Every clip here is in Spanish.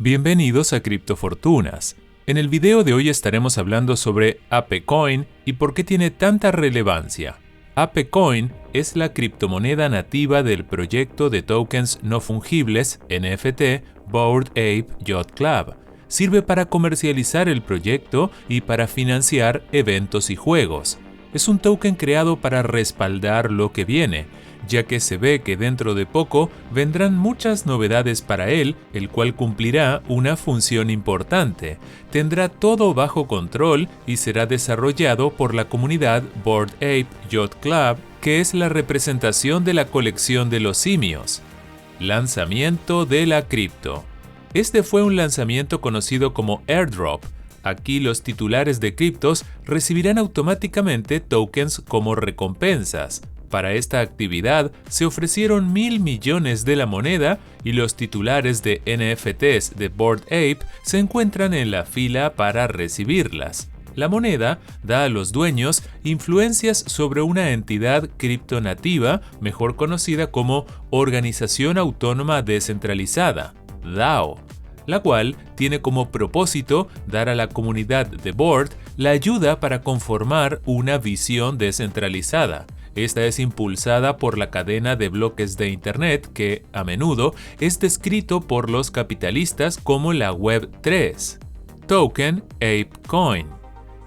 Bienvenidos a Criptofortunas. En el video de hoy estaremos hablando sobre ApeCoin y por qué tiene tanta relevancia. ApeCoin es la criptomoneda nativa del proyecto de tokens no fungibles NFT Bored Ape Yacht Club. Sirve para comercializar el proyecto y para financiar eventos y juegos. Es un token creado para respaldar lo que viene, ya que se ve que dentro de poco vendrán muchas novedades para él, el cual cumplirá una función importante. Tendrá todo bajo control y será desarrollado por la comunidad Bored Ape Yacht Club, que es la representación de la colección de los simios. Lanzamiento de la cripto. Este fue un lanzamiento conocido como airdrop. Aquí los titulares de criptos recibirán automáticamente tokens como recompensas. Para esta actividad se ofrecieron 1.000 millones de la moneda y los titulares de NFTs de Bored Ape se encuentran en la fila para recibirlas. La moneda da a los dueños influencias sobre una entidad criptonativa, mejor conocida como Organización Autónoma Descentralizada, DAO, la cual tiene como propósito dar a la comunidad de Bored la ayuda para conformar una visión descentralizada. Esta es impulsada por la cadena de bloques de Internet que, a menudo, es descrito por los capitalistas como la Web 3. Token ApeCoin.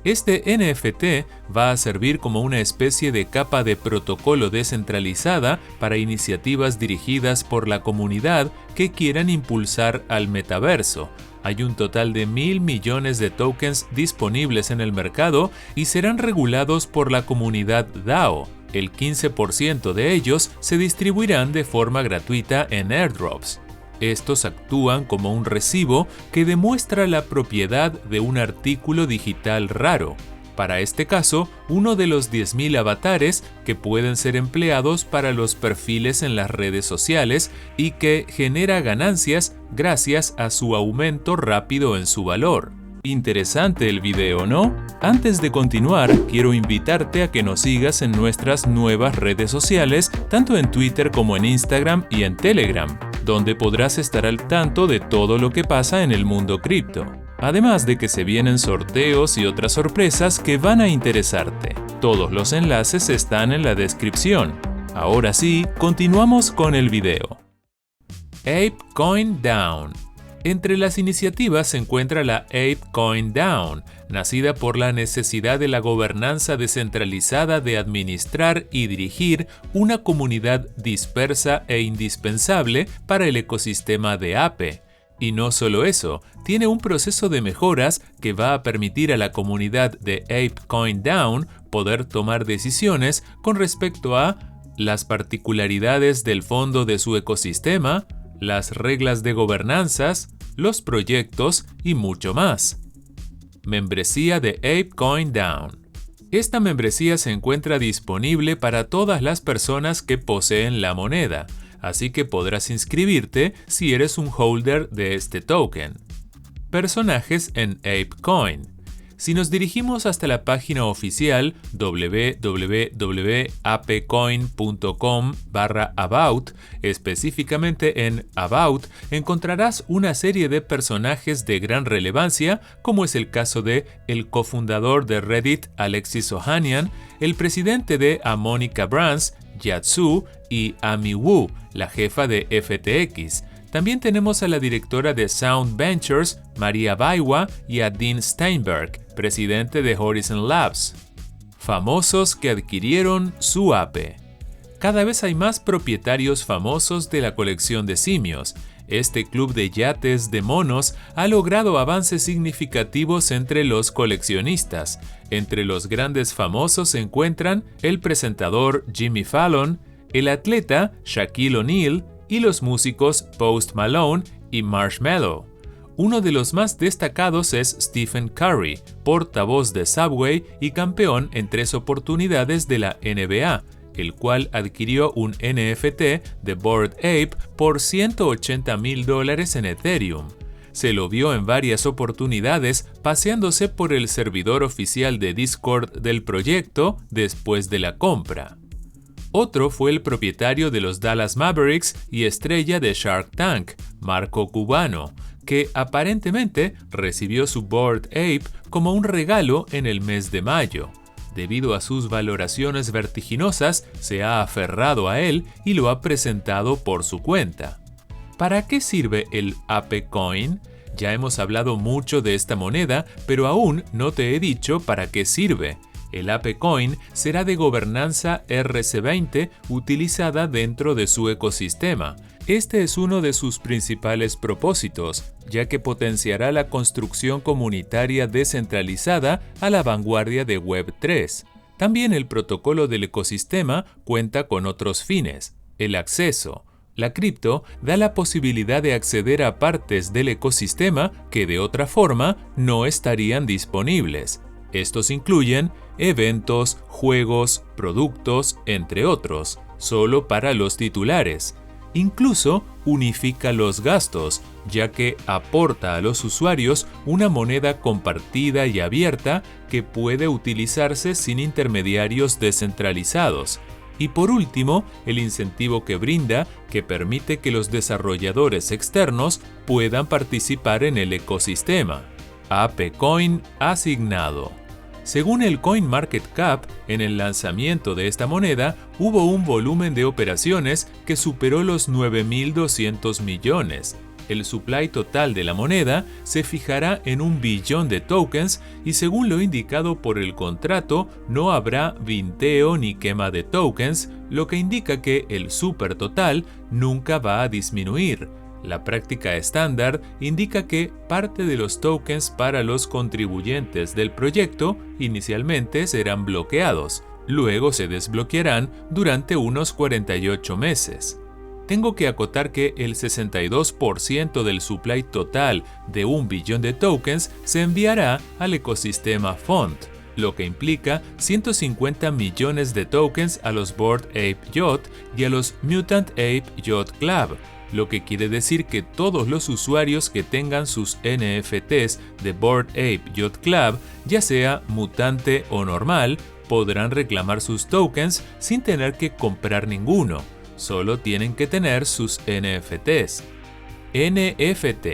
Este NFT va a servir como una especie de capa de protocolo descentralizada para iniciativas dirigidas por la comunidad que quieran impulsar al metaverso. Hay un total de 1.000 millones de tokens disponibles en el mercado y serán regulados por la comunidad DAO. El 15% de ellos se distribuirán de forma gratuita en airdrops. Estos actúan como un recibo que demuestra la propiedad de un artículo digital raro. Para este caso, uno de los 10.000 avatares que pueden ser empleados para los perfiles en las redes sociales y que genera ganancias gracias a su aumento rápido en su valor. Interesante el video, ¿no? Antes de continuar, quiero invitarte a que nos sigas en nuestras nuevas redes sociales, tanto en Twitter como en Instagram y en Telegram, donde podrás estar al tanto de todo lo que pasa en el mundo cripto. Además de que se vienen sorteos y otras sorpresas que van a interesarte. Todos los enlaces están en la descripción. Ahora sí, continuamos con el video. ApeCoin Down. Entre las iniciativas se encuentra la ApeCoin Down, nacida por la necesidad de la gobernanza descentralizada de administrar y dirigir una comunidad dispersa e indispensable para el ecosistema de Ape. Y no solo eso, tiene un proceso de mejoras que va a permitir a la comunidad de ApeCoin Down poder tomar decisiones con respecto a las particularidades del fondo de su ecosistema, las reglas de gobernanzas, los proyectos y mucho más. Membresía de ApeCoin Down. Esta membresía se encuentra disponible para todas las personas que poseen la moneda, así que podrás inscribirte si eres un holder de este token. Personajes en ApeCoin. Si nos dirigimos hasta la página oficial www.apecoin.com/about, específicamente en About, encontrarás una serie de personajes de gran relevancia, como es el caso de el cofundador de Reddit, Alexis Ohanian, el presidente de Harmonica Brands, Yatsu, y Amy Wu, la jefa de FTX. También tenemos a la directora de Sound Ventures, Maria Baiwa, y a Dean Steinberg, presidente de Horizon Labs. Famosos que adquirieron su Ape. Cada vez hay más propietarios famosos de la colección de simios. Este club de yates de monos ha logrado avances significativos entre los coleccionistas. Entre los grandes famosos se encuentran el presentador Jimmy Fallon, el atleta Shaquille O'Neal y los músicos Post Malone y Marshmello. Uno de los más destacados es Stephen Curry, portavoz de Subway y campeón en 3 oportunidades de la NBA, el cual adquirió un NFT de Bored Ape por $180,000 en Ethereum. Se lo vio en varias oportunidades paseándose por el servidor oficial de Discord del proyecto después de la compra. Otro fue el propietario de los Dallas Mavericks y estrella de Shark Tank, Marco Cubano, que aparentemente recibió su Bored Ape como un regalo en el mes de mayo. Debido a sus valoraciones vertiginosas, se ha aferrado a él y lo ha presentado por su cuenta. ¿Para qué sirve el ApeCoin? Ya hemos hablado mucho de esta moneda, pero aún no te he dicho para qué sirve. El ApeCoin será de gobernanza RC20 utilizada dentro de su ecosistema. Este es uno de sus principales propósitos, ya que potenciará la construcción comunitaria descentralizada a la vanguardia de Web3. También el protocolo del ecosistema cuenta con otros fines: el acceso. La cripto da la posibilidad de acceder a partes del ecosistema que de otra forma no estarían disponibles. Estos incluyen eventos, juegos, productos, entre otros, solo para los titulares. Incluso unifica los gastos, ya que aporta a los usuarios una moneda compartida y abierta que puede utilizarse sin intermediarios descentralizados. Y por último, el incentivo que brinda, que permite que los desarrolladores externos puedan participar en el ecosistema. ApeCoin asignado. Según el CoinMarketCap, en el lanzamiento de esta moneda hubo un volumen de operaciones que superó los 9.200 millones. El supply total de la moneda se fijará en 1 billón de tokens y según lo indicado por el contrato no habrá vinteo ni quema de tokens, lo que indica que el super total nunca va a disminuir. La práctica estándar indica que parte de los tokens para los contribuyentes del proyecto inicialmente serán bloqueados, luego se desbloquearán durante unos 48 meses. Tengo que acotar que el 62% del supply total de 1 billón de tokens se enviará al ecosistema Font, lo que implica 150 millones de tokens a los Bored Ape Yacht y a los Mutant Ape Yacht Club, lo que quiere decir que todos los usuarios que tengan sus NFTs de Bored Ape Yacht Club, ya sea mutante o normal, podrán reclamar sus tokens sin tener que comprar ninguno. Solo tienen que tener sus NFTs. NFT.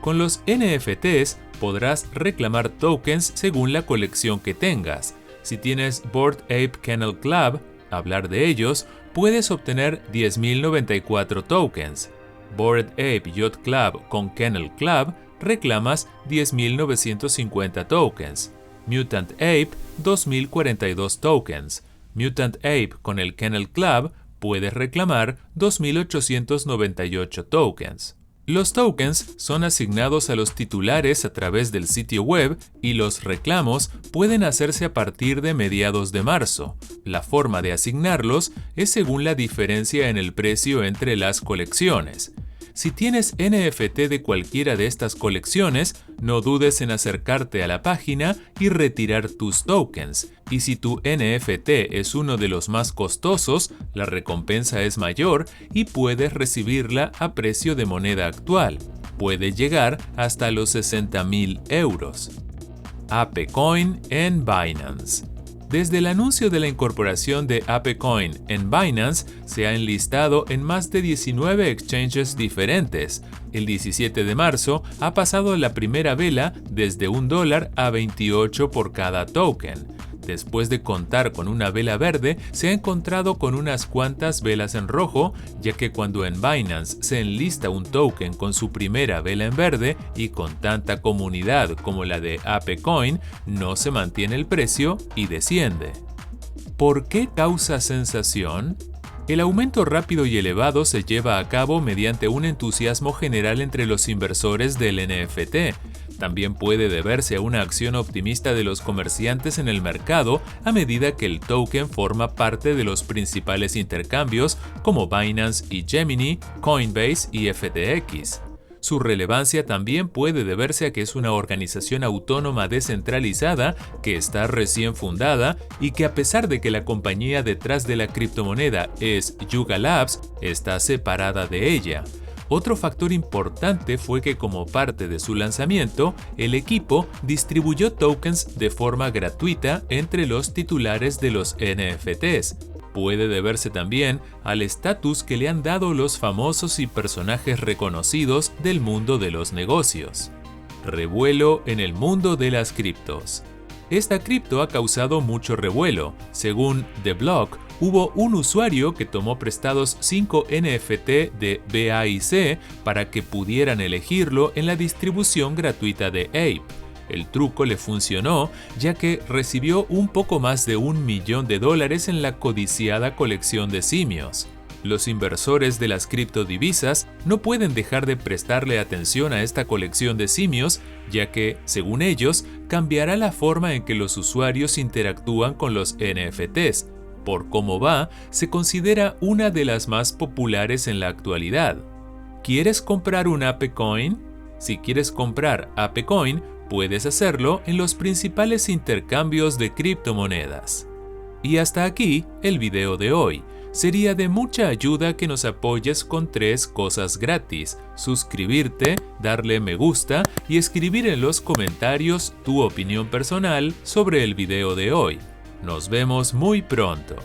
Con los NFTs podrás reclamar tokens según la colección que tengas. Si tienes Bored Ape Kennel Club, hablar de ellos, puedes obtener 10.094 tokens. Bored Ape Yacht Club con Kennel Club reclamas 10.950 tokens. Mutant Ape 2.042 tokens. Mutant Ape con el Kennel Club puedes reclamar 2.898 tokens. Los tokens son asignados a los titulares a través del sitio web y los reclamos pueden hacerse a partir de mediados de marzo. La forma de asignarlos es según la diferencia en el precio entre las colecciones. Si tienes NFT de cualquiera de estas colecciones, no dudes en acercarte a la página y retirar tus tokens. Y si tu NFT es uno de los más costosos, la recompensa es mayor y puedes recibirla a precio de moneda actual. Puede llegar hasta los 60.000 euros. ApeCoin en Binance. Desde el anuncio de la incorporación de ApeCoin en Binance, se ha enlistado en más de 19 exchanges diferentes. El 17 de marzo ha pasado la primera vela desde $1 a 28 por cada token. Después de contar con una vela verde, se ha encontrado con unas cuantas velas en rojo, ya que cuando en Binance se enlista un token con su primera vela en verde y con tanta comunidad como la de ApeCoin, no se mantiene el precio y desciende. ¿Por qué causa sensación? El aumento rápido y elevado se lleva a cabo mediante un entusiasmo general entre los inversores del NFT. También puede deberse a una acción optimista de los comerciantes en el mercado a medida que el token forma parte de los principales intercambios como Binance y Gemini, Coinbase y FTX. Su relevancia también puede deberse a que es una organización autónoma descentralizada que está recién fundada y que a pesar de que la compañía detrás de la criptomoneda es Yuga Labs, está separada de ella. Otro factor importante fue que como parte de su lanzamiento, el equipo distribuyó tokens de forma gratuita entre los titulares de los NFTs. puede deberse también al estatus que le han dado los famosos y personajes reconocidos del mundo de los negocios. Revuelo en el mundo de las criptos. Esta cripto ha causado mucho revuelo. Según The Block, hubo un usuario que tomó prestados 5 NFT de BAYC para que pudieran elegirlo en la distribución gratuita de Ape. El truco le funcionó, ya que recibió un poco más de $1 millón en la codiciada colección de simios. Los inversores de las criptodivisas no pueden dejar de prestarle atención a esta colección de simios, ya que, según ellos, cambiará la forma en que los usuarios interactúan con los NFTs. Por cómo va, se considera una de las más populares en la actualidad. ¿Quieres comprar un ApeCoin? Si quieres comprar ApeCoin, puedes hacerlo en los principales intercambios de criptomonedas. Y hasta aquí el video de hoy. Sería de mucha ayuda que nos apoyes con 3 cosas gratis: suscribirte, darle me gusta y escribir en los comentarios tu opinión personal sobre el video de hoy. Nos vemos muy pronto.